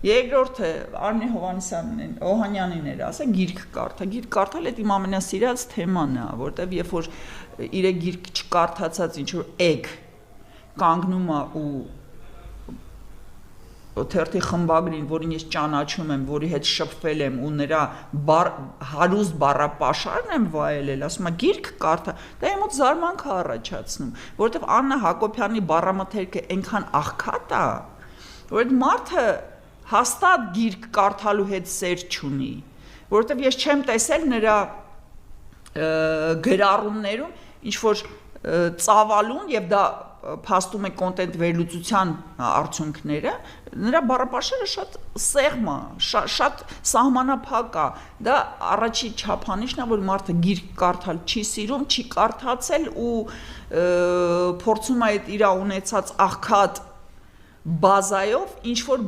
Երկրորդը Արմեն Օհանյանին էր ասել գիրք կարդա։ Գիրք կարդալ այդ իմ ամենասիրած թեման է, որտեվ երբ որ իր գիրք չկարդացած ինչ որ էգ կանգնում է ու թերթի խմբագրին, որին ես ճանաչում եմ, որի հետ շփվել եմ ու նրա հարուստ բառապաշարն եմ վայելել, ասում է գիրք կարդա, դա իմ մոտ զարմանք է առաջացնում, որովհետև Աննա Հակոբյանի բառամթերքը այնքան աղքատ է, որ այդ մարդը հաստատ գիրք կարդալու հետ սեր չունի, որովհետև ես չեմ տեսել նրա գրառումներում ինչ որ ծավալուն եւ դա փաստում է կոնտենտ վերլուծության արդյունքները, նրա բառապաշարը շատ սեղմ է, շատ սահմանափակ է, դա առաջի չափանիշն է, որ մարդը գիրք կարդալ չի սիրում, չի կարդացել ու փորձում է այդ իր ունեցած աղքատ բազայով ինչ որ